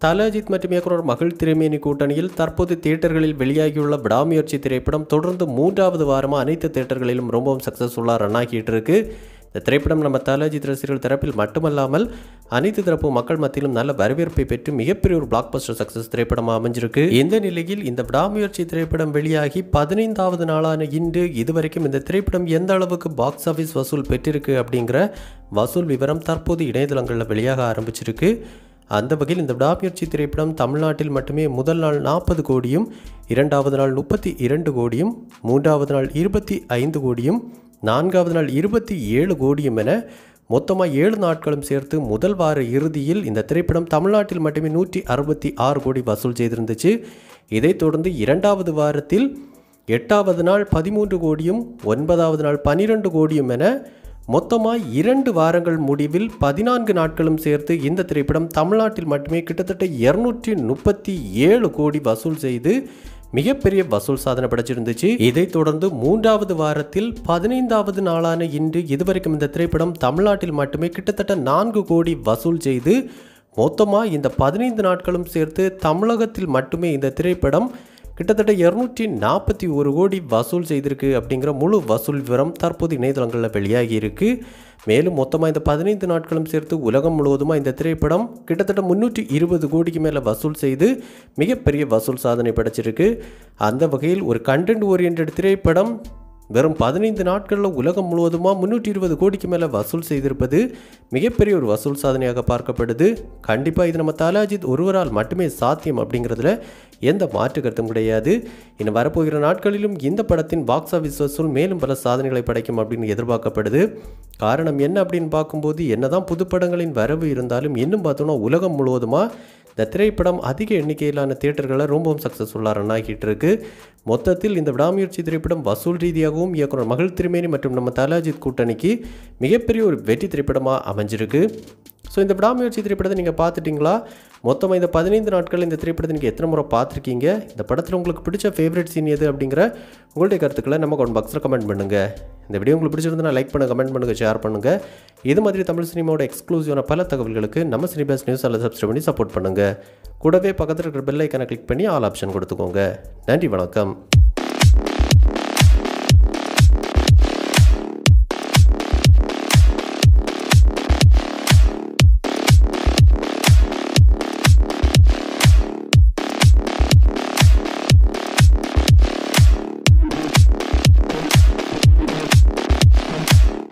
தல அஜித் மற்றும் இயக்குனர் மகள் திருமேனி கூட்டணியில் தற்போது தியேட்டர்களில் வெளியாகியுள்ள விடாமுயற்சி திரைப்படம் தொடர்ந்து 3வது வாரமாக அனைத்து தியேட்டர்களிலும் ரொம்பவும் சக்ஸஸ்ஃபுல்லாக ரன் ஆகிட்டு இருக்கு. இந்த திரைப்படம் நம்ம தல அஜித் ரசிகர்கள் தரப்பில் மட்டுமல்லாமல் அனைத்து தரப்பு மக்கள் மத்தியிலும் நல்ல வரவேற்பை பெற்று மிகப்பெரிய ஒரு பிளாக் பஸ்டர் சக்ஸஸ் திரைப்படமாக அமைஞ்சிருக்கு. இந்த நிலையில் இந்த விடாமுயற்சி திரைப்படம் வெளியாகி 15வது நாளான இன்று இதுவரைக்கும் இந்த திரைப்படம் எந்த அளவுக்கு பாக்ஸ் ஆஃபீஸ் வசூல் பெற்றிருக்கு அப்படிங்கிற வசூல் விவரம் தற்போது இணையதளங்களில் வெளியாக ஆரம்பிச்சிருக்கு. அந்த வகையில் இந்த விடாமுயற்சி திரைப்படம் தமிழ்நாட்டில் மட்டுமே முதல் நாள் 40 கோடியும், 2வது நாள் 32 கோடியும், 3வது நாள் 25 கோடியும், 4வது நாள் 27 கோடியும் என மொத்தமாக 7 நாட்களும் சேர்த்து முதல் வார இறுதியில் இந்த திரைப்படம் தமிழ்நாட்டில் மட்டுமே 166 கோடி வசூல் செய்திருந்துச்சு. இதைத் தொடர்ந்து 2வது வாரத்தில் 8வது நாள் 13 கோடியும், 9வது நாள் 12 கோடியும் என மொத்தமாக 2 வாரங்கள் முடிவில் 14 நாட்களும் சேர்த்து இந்த திரைப்படம் தமிழ்நாட்டில் மட்டுமே கிட்டத்தட்ட 237 கோடி வசூல் செய்து மிகப்பெரிய வசூல் சாதனை படைச்சிருந்துச்சு. இதைத் தொடர்ந்து 3வது வாரத்தில் 15வது நாளான இன்று இதுவரைக்கும் இந்த திரைப்படம் தமிழ்நாட்டில் மட்டுமே கிட்டத்தட்ட 4 கோடி வசூல் செய்து மொத்தமாக இந்த 15 நாட்களும் சேர்த்து தமிழகத்தில் மட்டுமே இந்த திரைப்படம் கிட்டத்தட்ட 241 கோடி வசூல் செய்திருக்கு அப்படிங்கிற முழு வசூல் விவரம் தற்போது இணையதளங்களில் வெளியாகி இருக்கு. மேலும் மொத்தமாக இந்த 15 நாட்களும் சேர்த்து உலகம் முழுவதுமாக இந்த திரைப்படம் கிட்டத்தட்ட 320 கோடிக்கு மேலே வசூல் செய்து மிகப்பெரிய வசூல் சாதனை படைச்சிருக்கு. அந்த வகையில் ஒரு கண்டென்ட் ஓரியன்ட் திரைப்படம் வெறும் 15 நாட்களில் உலகம் முழுவதுமாக 320 கோடிக்கு மேலே வசூல் செய்திருப்பது மிகப்பெரிய ஒரு வசூல் சாதனையாக பார்க்கப்படுது. கண்டிப்பாக இது நம்ம தல அஜித் ஒருவரால் மட்டுமே சாத்தியம் அப்படிங்கிறதுல எந்த மாற்று கருத்தும் கிடையாது. இன்னும் வரப்போகிற நாட்களிலும் இந்த படத்தின் பாக்ஸ் ஆஃபீஸ் வசூல் மேலும் பல சாதனைகளை படைக்கும் அப்படின்னு எதிர்பார்க்கப்படுது. காரணம் என்ன அப்படின்னு பார்க்கும்போது என்னதான் புதுப்படங்களின் வரவு இருந்தாலும் இன்னும் பார்த்தோன்னா உலகம் முழுவதுமாக இந்த திரைப்படம் அதிக எண்ணிக்கையிலான தியேட்டர்களை ரொம்பவும் சக்ஸஸ்ஃபுல்லாக ரன் ஆகிட்டு இருக்கு. மொத்தத்தில் இந்த விடாமுயற்சி திரைப்படம் வசூல் ரீதியாகவும் இயக்குனர் மகள் திருமேனி மற்றும் நம்ம தல அஜித் கூட்டணிக்கு மிகப்பெரிய ஒரு வெற்றி திரைப்படமாக அமைஞ்சிருக்கு. ஸோ இந்த விடாமுயற்சி திரைப்படத்தை நீங்கள் பார்த்துட்டிங்களா? மொத்தமாக இந்த 15 நாட்கள் இந்த திரைப்படத்தை நீங்கள் எத்தனை முறை பார்த்துருக்கீங்க? இந்த படத்தில் உங்களுக்கு பிடிச்ச ஃபேவரட் சீன் எது அப்படிங்கிற உங்களுடைய கருத்துக்களை நம்ம கமெண்ட் பாக்ஸில் கமெண்ட் பண்ணுங்கள். இந்த வீடியோ உங்களுக்கு பிடிச்சிருந்தா லைக் பண்ணுங்கள், கமெண்ட் பண்ணுங்கள், ஷேர் பண்ணுங்கள். இது மாதிரி தமிழ் சினிமாவோட எக்ஸ்க்ளூசிவான பல தகவல்களுக்கு நம்ம சினிபாஸ் நியூஸ் அல்லது சப்ஸ்கிரைப் பண்ணி சப்போர்ட் பண்ணுங்கள். கூடவே பக்கத்தில் இருக்கிற பெல் ஐக்கானை கிளிக் பண்ணி ஆல் ஆப்ஷன் கொடுத்துக்கோங்க. நன்றி, வணக்கம்.